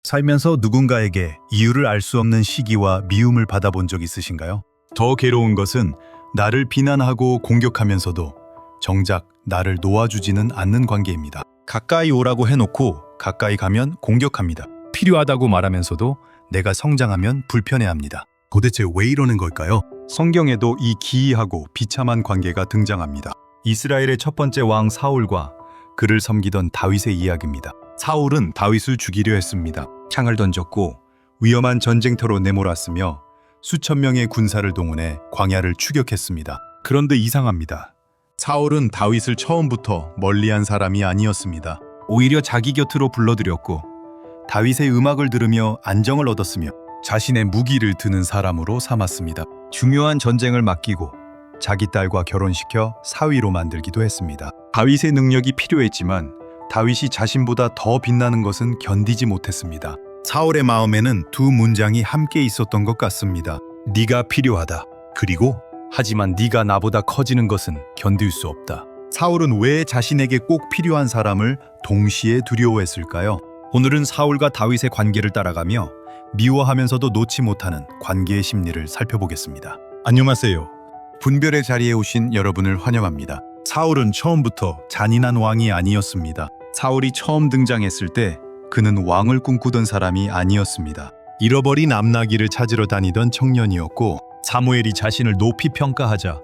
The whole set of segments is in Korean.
살면서 누군가에게 이유를 알 수 없는 시기와 미움을 받아본 적 있으신가요? 더 괴로운 것은 나를 비난하고 공격하면서도 정작 나를 놓아주지는 않는 관계입니다. 가까이 오라고 해놓고 가까이 가면 공격합니다. 필요하다고 말하면서도 내가 성장하면 불편해합니다. 도대체 왜 이러는 걸까요? 성경에도 이 기이하고 비참한 관계가 등장합니다. 이스라엘의 첫 번째 왕 사울과 그를 섬기던 다윗의 이야기입니다. 사울은 다윗을 죽이려 했습니다. 창을 던졌고 위험한 전쟁터로 내몰았으며 수천 명의 군사를 동원해 광야를 추격했습니다. 그런데 이상합니다. 사울은 다윗을 처음부터 멀리한 사람이 아니었습니다. 오히려 자기 곁으로 불러들였고 다윗의 음악을 들으며 안정을 얻었으며 자신의 무기를 드는 사람으로 삼았습니다. 중요한 전쟁을 맡기고 자기 딸과 결혼시켜 사위로 만들기도 했습니다. 다윗의 능력이 필요했지만 다윗이 자신보다 더 빛나는 것은 견디지 못했습니다. 사울의 마음에는 두 문장이 함께 있었던 것 같습니다. 네가 필요하다. 그리고 하지만 네가 나보다 커지는 것은 견딜 수 없다. 사울은 왜 자신에게 꼭 필요한 사람을 동시에 두려워했을까요? 오늘은 사울과 다윗의 관계를 따라가며 미워하면서도 놓지 못하는 관계의 심리를 살펴보겠습니다. 안녕하세요. 분별의 자리에 오신 여러분을 환영합니다. 사울은 처음부터 잔인한 왕이 아니었습니다. 사울이 처음 등장했을 때 그는 왕을 꿈꾸던 사람이 아니었습니다. 잃어버린 암나귀를 찾으러 다니던 청년이었고 사무엘이 자신을 높이 평가하자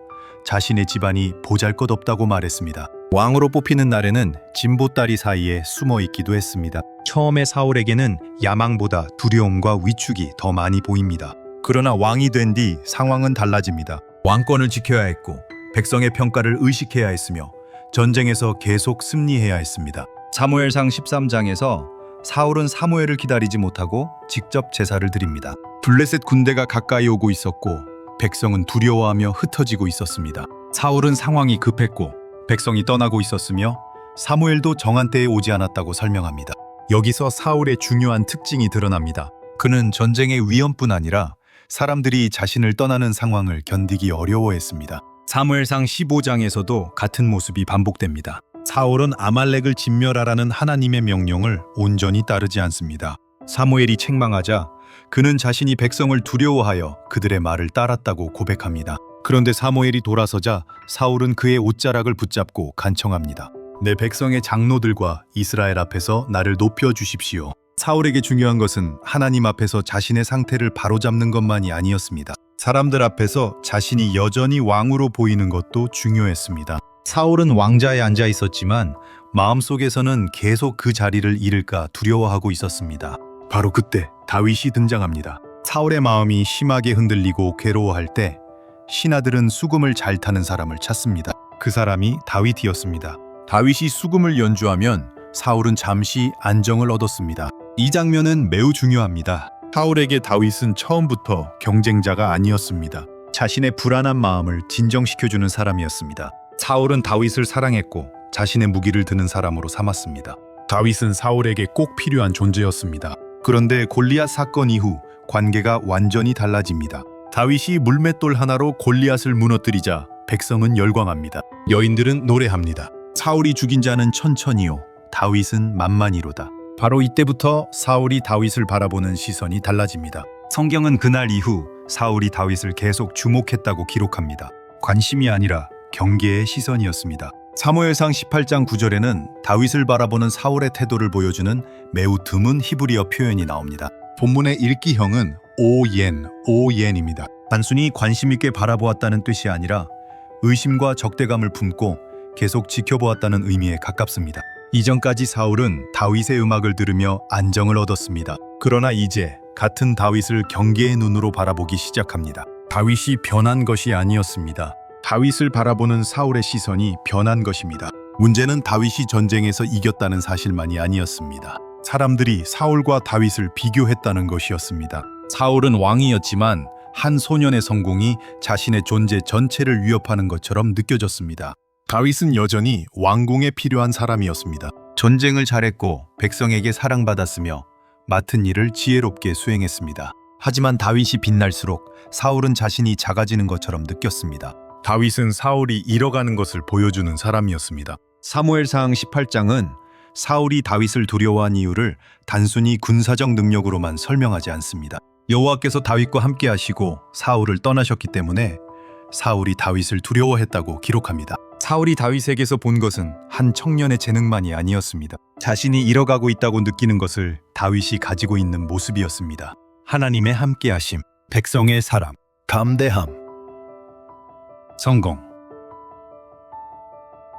자신의 집안이 보잘것없다고 말했습니다. 왕으로 뽑히는 날에는 진보다리 사이에 숨어 있기도 했습니다. 처음에 사울에게는 야망보다 두려움과 위축이 더 많이 보입니다. 그러나 왕이 된 뒤 상황은 달라집니다. 왕권을 지켜야 했고 백성의 평가를 의식해야 했으며 전쟁에서 계속 승리해야 했습니다. 사무엘상 13장에서 사울은 사무엘을 기다리지 못하고 직접 제사를 드립니다. 블레셋 군대가 가까이 오고 있었고 백성은 두려워하며 흩어지고 있었습니다. 사울은 상황이 급했고 백성이 떠나고 있었으며 사무엘도 정한 때에 오지 않았다고 설명합니다. 여기서 사울의 중요한 특징이 드러납니다. 그는 전쟁의 위험뿐 아니라 사람들이 자신을 떠나는 상황을 견디기 어려워했습니다. 사무엘상 15장에서도 같은 모습이 반복됩니다. 사울은 아말렉을 진멸하라는 하나님의 명령을 온전히 따르지 않습니다. 사무엘이 책망하자 그는 자신이 백성을 두려워하여 그들의 말을 따랐다고 고백합니다. 그런데 사무엘이 돌아서자 사울은 그의 옷자락을 붙잡고 간청합니다. 내 백성의 장로들과 이스라엘 앞에서 나를 높여주십시오. 사울에게 중요한 것은 하나님 앞에서 자신의 상태를 바로잡는 것만이 아니었습니다. 사람들 앞에서 자신이 여전히 왕으로 보이는 것도 중요했습니다. 사울은 왕자에 앉아 있었지만 마음속에서는 계속 그 자리를 잃을까 두려워하고 있었습니다. 바로 그때 다윗이 등장합니다. 사울의 마음이 심하게 흔들리고 괴로워할 때 신하들은 수금을 잘 타는 사람을 찾습니다. 그 사람이 다윗이었습니다. 다윗이 수금을 연주하면 사울은 잠시 안정을 얻었습니다. 이 장면은 매우 중요합니다. 사울에게 다윗은 처음부터 경쟁자가 아니었습니다. 자신의 불안한 마음을 진정시켜주는 사람이었습니다. 사울은 다윗을 사랑했고 자신의 무기를 드는 사람으로 삼았습니다. 다윗은 사울에게 꼭 필요한 존재였습니다. 그런데 골리앗 사건 이후 관계가 완전히 달라집니다. 다윗이 물맷돌 하나로 골리앗을 무너뜨리자 백성은 열광합니다. 여인들은 노래합니다. 사울이 죽인 자는 천천히요, 다윗은 만만히로다. 바로 이때부터 사울이 다윗을 바라보는 시선이 달라집니다. 성경은 그날 이후 사울이 다윗을 계속 주목했다고 기록합니다. 관심이 아니라 경계의 시선이었습니다. 사무엘상 18장 9절에는 다윗을 바라보는 사울의 태도를 보여주는 매우 드문 히브리어 표현이 나옵니다. 본문의 읽기형은 오옌입니다. 단순히 관심 있게 바라보았다는 뜻이 아니라 의심과 적대감을 품고 계속 지켜보았다는 의미에 가깝습니다. 이전까지 사울은 다윗의 음악을 들으며 안정을 얻었습니다. 그러나 이제 같은 다윗을 경계의 눈으로 바라보기 시작합니다. 다윗이 변한 것이 아니었습니다. 다윗을 바라보는 사울의 시선이 변한 것입니다. 문제는 다윗이 전쟁에서 이겼다는 사실만이 아니었습니다. 사람들이 사울과 다윗을 비교했다는 것이었습니다. 사울은 왕이었지만 한 소년의 성공이 자신의 존재 전체를 위협하는 것처럼 느껴졌습니다. 다윗은 여전히 왕궁에 필요한 사람이었습니다. 전쟁을 잘했고 백성에게 사랑받았으며 맡은 일을 지혜롭게 수행했습니다. 하지만 다윗이 빛날수록 사울은 자신이 작아지는 것처럼 느꼈습니다. 다윗은 사울이 잃어가는 것을 보여주는 사람이었습니다. 사무엘상 18장은 사울이 다윗을 두려워한 이유를 단순히 군사적 능력으로만 설명하지 않습니다. 여호와께서 다윗과 함께 하시고 사울을 떠나셨기 때문에 사울이 다윗을 두려워했다고 기록합니다. 사울이 다윗에게서 본 것은 한 청년의 재능만이 아니었습니다. 자신이 잃어가고 있다고 느끼는 것을 다윗이 가지고 있는 모습이었습니다. 하나님의 함께하심, 백성의 사랑, 담대함, 성공,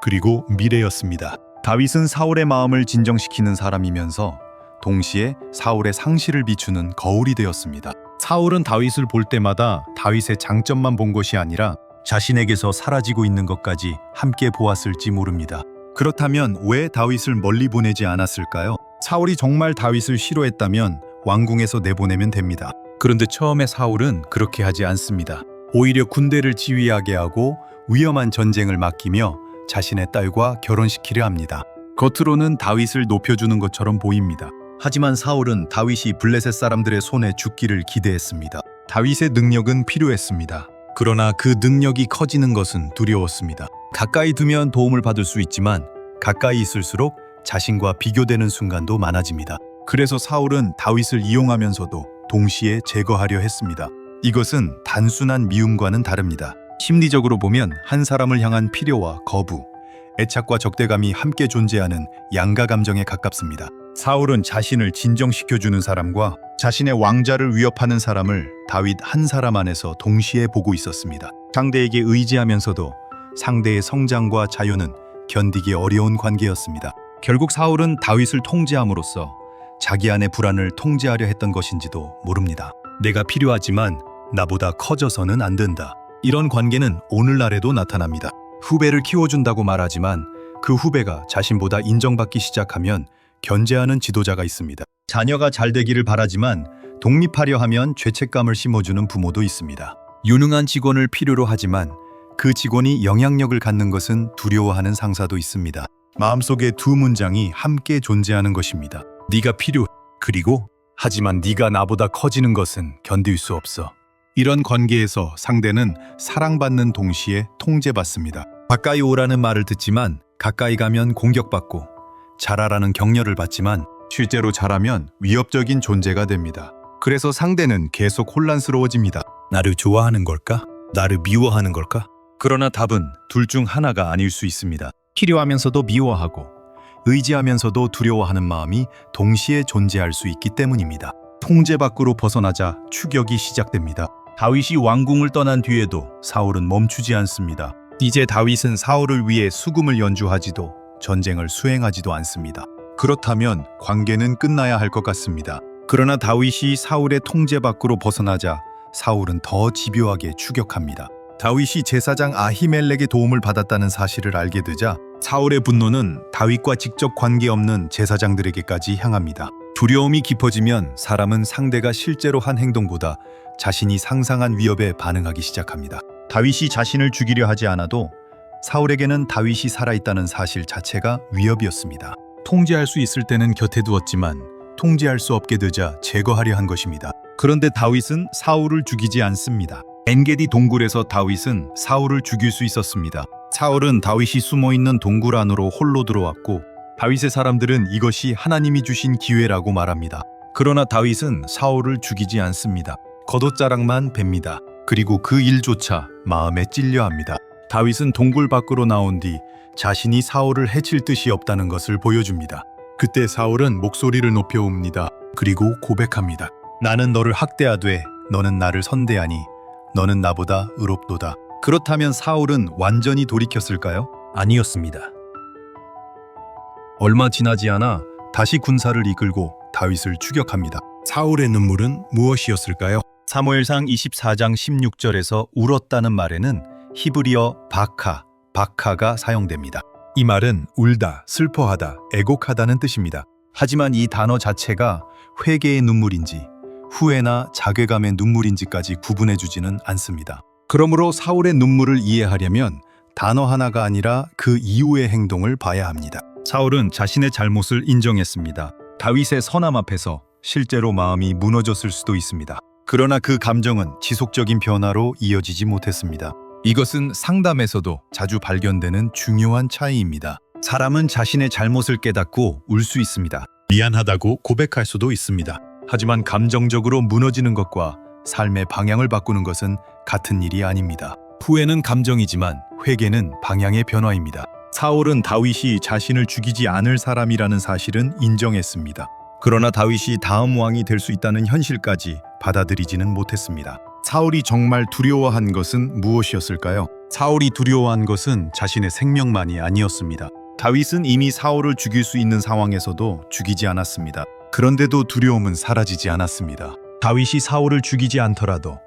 그리고 미래였습니다. 다윗은 사울의 마음을 진정시키는 사람이면서 동시에 사울의 상실을 비추는 거울이 되었습니다. 사울은 다윗을 볼 때마다 다윗의 장점만 본 것이 아니라 자신에게서 사라지고 있는 것까지 함께 보았을지 모릅니다. 그렇다면 왜 다윗을 멀리 보내지 않았을까요? 사울이 정말 다윗을 싫어했다면 왕궁에서 내보내면 됩니다. 그런데 처음에 사울은 그렇게 하지 않습니다. 오히려 군대를 지휘하게 하고 위험한 전쟁을 맡기며 자신의 딸과 결혼시키려 합니다. 겉으로는 다윗을 높여주는 것처럼 보입니다. 하지만 사울은 다윗이 블레셋 사람들의 손에 죽기를 기대했습니다. 다윗의 능력은 필요했습니다. 그러나 그 능력이 커지는 것은 두려웠습니다. 가까이 두면 도움을 받을 수 있지만 가까이 있을수록 자신과 비교되는 순간도 많아집니다. 그래서 사울은 다윗을 이용하면서도 동시에 제거하려 했습니다. 이것은 단순한 미움과는 다릅니다. 심리적으로 보면 한 사람을 향한 필요와 거부, 애착과 적대감이 함께 존재하는 양가 감정에 가깝습니다. 사울은 자신을 진정시켜주는 사람과 자신의 왕자를 위협하는 사람을 다윗 한 사람 안에서 동시에 보고 있었습니다. 상대에게 의지하면서도 상대의 성장과 자유는 견디기 어려운 관계였습니다. 결국 사울은 다윗을 통제함으로써 자기 안의 불안을 통제하려 했던 것인지도 모릅니다. 내가 필요하지만 나보다 커져서는 안 된다. 이런 관계는 오늘날에도 나타납니다. 후배를 키워준다고 말하지만 그 후배가 자신보다 인정받기 시작하면 견제하는 지도자가 있습니다. 자녀가 잘 되기를 바라지만 독립하려 하면 죄책감을 심어주는 부모도 있습니다. 유능한 직원을 필요로 하지만 그 직원이 영향력을 갖는 것은 두려워하는 상사도 있습니다. 마음속에 두 문장이 함께 존재하는 것입니다. 네가 필요해. 그리고 하지만 네가 나보다 커지는 것은 견딜 수 없어. 이런 관계에서 상대는 사랑받는 동시에 통제받습니다. 가까이 오라는 말을 듣지만 가까이 가면 공격받고, 잘하라는 격려를 받지만 실제로 잘하면 위협적인 존재가 됩니다. 그래서 상대는 계속 혼란스러워집니다. 나를 좋아하는 걸까? 나를 미워하는 걸까? 그러나 답은 둘 중 하나가 아닐 수 있습니다. 필요하면서도 미워하고 의지하면서도 두려워하는 마음이 동시에 존재할 수 있기 때문입니다. 통제 밖으로 벗어나자 추격이 시작됩니다. 다윗이 왕궁을 떠난 뒤에도 사울은 멈추지 않습니다. 이제 다윗은 사울을 위해 수금을 연주하지도 전쟁을 수행하지도 않습니다. 그렇다면 관계는 끝나야 할 것 같습니다. 그러나 다윗이 사울의 통제 밖으로 벗어나자 사울은 더 집요하게 추격합니다. 다윗이 제사장 아히멜렉의 도움을 받았다는 사실을 알게 되자 사울의 분노는 다윗과 직접 관계없는 제사장들에게까지 향합니다. 두려움이 깊어지면 사람은 상대가 실제로 한 행동보다 자신이 상상한 위협에 반응하기 시작합니다. 다윗이 자신을 죽이려 하지 않아도 사울에게는 다윗이 살아있다는 사실 자체가 위협이었습니다. 통제할 수 있을 때는 곁에 두었지만 통제할 수 없게 되자 제거하려 한 것입니다. 그런데 다윗은 사울을 죽이지 않습니다. 엔게디 동굴에서 다윗은 사울을 죽일 수 있었습니다. 사울은 다윗이 숨어있는 동굴 안으로 홀로 들어왔고 다윗의 사람들은 이것이 하나님이 주신 기회라고 말합니다. 그러나 다윗은 사울을 죽이지 않습니다. 겉옷자락만 뱁니다. 그리고 그 일조차 마음에 찔려합니다. 다윗은 동굴 밖으로 나온 뒤 자신이 사울을 해칠 뜻이 없다는 것을 보여줍니다. 그때 사울은 목소리를 높여 웁니다. 그리고 고백합니다. 나는 너를 학대하되 너는 나를 선대하니 너는 나보다 의롭도다. 그렇다면 사울은 완전히 돌이켰을까요? 아니었습니다. 얼마 지나지 않아 다시 군사를 이끌고 다윗을 추격합니다. 사울의 눈물은 무엇이었을까요? 사무엘상 24장 16절에서 울었다는 말에는 히브리어 바카가 사용됩니다. 이 말은 울다, 슬퍼하다, 애곡하다는 뜻입니다. 하지만 이 단어 자체가 회개의 눈물인지 후회나 자괴감의 눈물인지까지 구분해주지는 않습니다. 그러므로 사울의 눈물을 이해하려면 단어 하나가 아니라 그 이후의 행동을 봐야 합니다. 사울은 자신의 잘못을 인정했습니다. 다윗의 선함 앞에서 실제로 마음이 무너졌을 수도 있습니다. 그러나 그 감정은 지속적인 변화로 이어지지 못했습니다. 이것은 상담에서도 자주 발견되는 중요한 차이입니다. 사람은 자신의 잘못을 깨닫고 울 수 있습니다. 미안하다고 고백할 수도 있습니다. 하지만 감정적으로 무너지는 것과 삶의 방향을 바꾸는 것은 같은 일이 아닙니다. 후회는 감정이지만 회개는 방향의 변화입니다. 사울은 다윗이 자신을 죽이지 않을 사람이라는 사실은 인정했습니다. 그러나 다윗이 다음 왕이 될 수 있다는 현실까지 받아들이지는 못했습니다. 사울이 정말 두려워한 것은 무엇이었을까요? 사울이 두려워한 것은 자신의 생명만이 아니었습니다. 다윗은 이미 사울을 죽일 수 있는 상황에서도 죽이지 않았습니다. 그런데도 두려움은 사라지지 않았습니다. 다윗이 사울을 죽이지 않더라도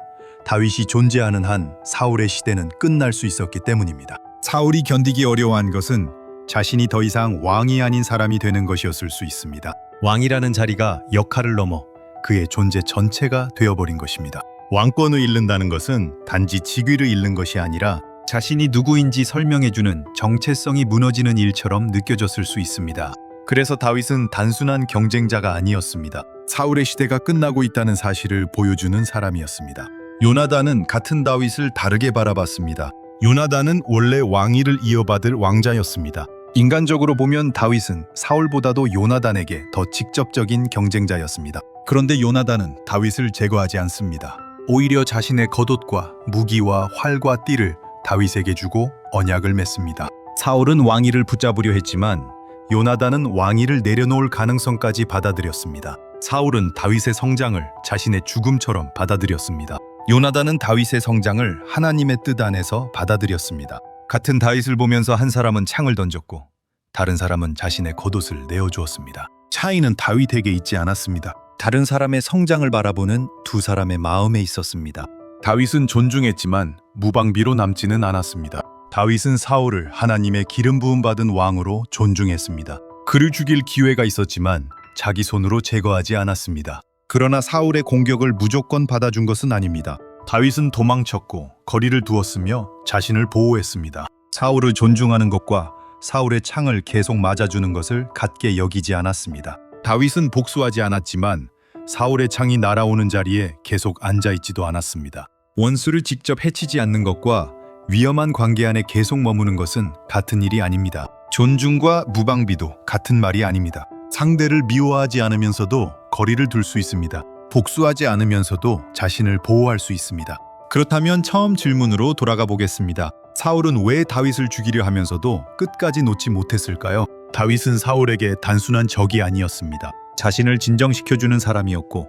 다윗이 존재하는 한 사울의 시대는 끝날 수 있었기 때문입니다. 사울이 견디기 어려워한 것은 자신이 더 이상 왕이 아닌 사람이 되는 것이었을 수 있습니다. 왕이라는 자리가 역할을 넘어 그의 존재 전체가 되어버린 것입니다. 왕권을 잃는다는 것은 단지 직위를 잃는 것이 아니라 자신이 누구인지 설명해주는 정체성이 무너지는 일처럼 느껴졌을 수 있습니다. 그래서 다윗은 단순한 경쟁자가 아니었습니다. 사울의 시대가 끝나고 있다는 사실을 보여주는 사람이었습니다. 요나단은 같은 다윗을 다르게 바라봤습니다. 요나단은 원래 왕위를 이어받을 왕자였습니다. 인간적으로 보면 다윗은 사울보다도 요나단에게 더 직접적인 경쟁자였습니다. 그런데 요나단은 다윗을 제거하지 않습니다. 오히려 자신의 겉옷과 무기와 활과 띠를 다윗에게 주고 언약을 맺습니다. 사울은 왕위를 붙잡으려 했지만 요나단은 왕위를 내려놓을 가능성까지 받아들였습니다. 사울은 다윗의 성장을 자신의 죽음처럼 받아들였습니다. 요나단은 다윗의 성장을 하나님의 뜻 안에서 받아들였습니다. 같은 다윗을 보면서 한 사람은 창을 던졌고 다른 사람은 자신의 겉옷을 내어주었습니다. 차이는 다윗에게 있지 않았습니다. 다른 사람의 성장을 바라보는 두 사람의 마음에 있었습니다. 다윗은 존중했지만 무방비로 남지는 않았습니다. 다윗은 사울을 하나님의 기름 부음 받은 왕으로 존중했습니다. 그를 죽일 기회가 있었지만 자기 손으로 제거하지 않았습니다. 그러나 사울의 공격을 무조건 받아준 것은 아닙니다. 다윗은 도망쳤고 거리를 두었으며 자신을 보호했습니다. 사울을 존중하는 것과 사울의 창을 계속 맞아주는 것을 같게 여기지 않았습니다. 다윗은 복수하지 않았지만 사울의 창이 날아오는 자리에 계속 앉아있지도 않았습니다. 원수를 직접 해치지 않는 것과 위험한 관계 안에 계속 머무는 것은 같은 일이 아닙니다. 존중과 무방비도 같은 말이 아닙니다. 상대를 미워하지 않으면서도 거리를 둘 수 있습니다. 복수하지 않으면서도 자신을 보호할 수 있습니다. 그렇다면 처음 질문으로 돌아가 보겠습니다. 사울은 왜 다윗을 죽이려 하면서도 끝까지 놓지 못했을까요? 다윗은 사울에게 단순한 적이 아니었습니다. 자신을 진정시켜주는 사람이었고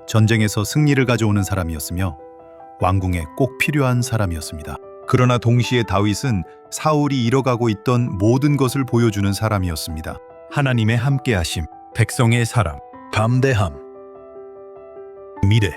전쟁에서 승리를 가져오는 사람이었으며 왕궁에 꼭 필요한 사람이었습니다. 그러나 동시에 다윗은 사울이 잃어가고 있던 모든 것을 보여주는 사람이었습니다. 하나님의 함께하심, 백성의 사랑, 담대함, 미래.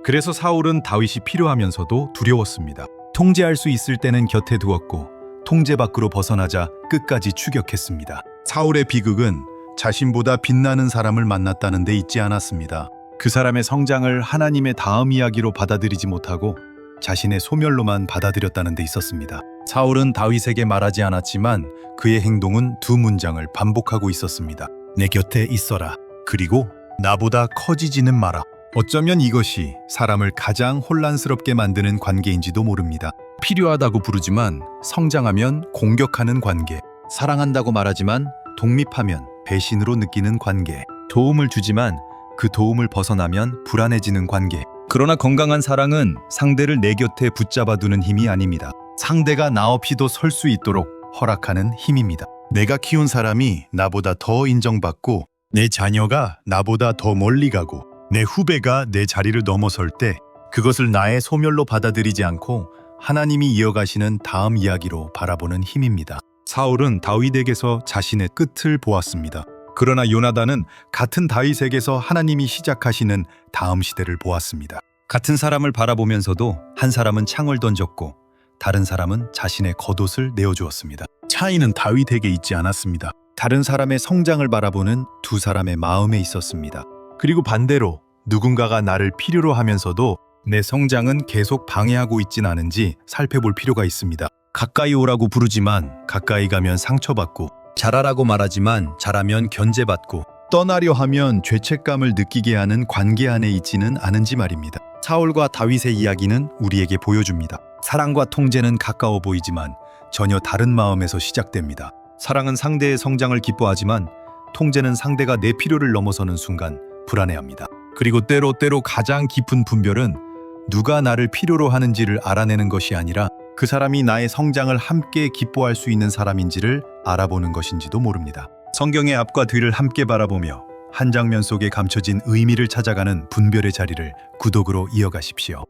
그래서 사울은 다윗이 필요하면서도 두려웠습니다. 통제할 수 있을 때는 곁에 두었고 통제 밖으로 벗어나자 끝까지 추격했습니다. 사울의 비극은 자신보다 빛나는 사람을 만났다는 데 있지 않았습니다. 그 사람의 성장을 하나님의 다음 이야기로 받아들이지 못하고 자신의 소멸로만 받아들였다는 데 있었습니다. 사울은 다윗에게 말하지 않았지만 그의 행동은 두 문장을 반복하고 있었습니다. 내 곁에 있어라. 그리고 나보다 커지지는 마라. 어쩌면 이것이 사람을 가장 혼란스럽게 만드는 관계인지도 모릅니다. 필요하다고 부르지만 성장하면 공격하는 관계, 사랑한다고 말하지만 독립하면 배신으로 느끼는 관계, 도움을 주지만 그 도움을 벗어나면 불안해지는 관계. 그러나 건강한 사랑은 상대를 내 곁에 붙잡아두는 힘이 아닙니다. 상대가 나 없이도 설 수 있도록 허락하는 힘입니다. 내가 키운 사람이 나보다 더 인정받고 내 자녀가 나보다 더 멀리 가고 내 후배가 내 자리를 넘어설 때 그것을 나의 소멸로 받아들이지 않고 하나님이 이어가시는 다음 이야기로 바라보는 힘입니다. 사울은 다윗에게서 자신의 끝을 보았습니다. 그러나 요나단은 같은 다윗에게서 하나님이 시작하시는 다음 시대를 보았습니다. 같은 사람을 바라보면서도 한 사람은 창을 던졌고 다른 사람은 자신의 겉옷을 내어주었습니다. 차이는 다윗에게 있지 않았습니다. 다른 사람의 성장을 바라보는 두 사람의 마음에 있었습니다. 그리고 반대로 누군가가 나를 필요로 하면서도 내 성장은 계속 방해하고 있진 않은지 살펴볼 필요가 있습니다. 가까이 오라고 부르지만 가까이 가면 상처받고, 잘하라고 말하지만 잘하면 견제받고, 떠나려 하면 죄책감을 느끼게 하는 관계 안에 있지는 않은지 말입니다. 사울과 다윗의 이야기는 우리에게 보여줍니다. 사랑과 통제는 가까워 보이지만 전혀 다른 마음에서 시작됩니다. 사랑은 상대의 성장을 기뻐하지만 통제는 상대가 내 필요를 넘어서는 순간 불안해합니다. 그리고 때로 가장 깊은 분별은 누가 나를 필요로 하는지를 알아내는 것이 아니라 그 사람이 나의 성장을 함께 기뻐할 수 있는 사람인지를 알아보는 것인지도 모릅니다. 성경의 앞과 뒤를 함께 바라보며 한 장면 속에 감춰진 의미를 찾아가는 분별의 자리를 구독으로 이어가십시오.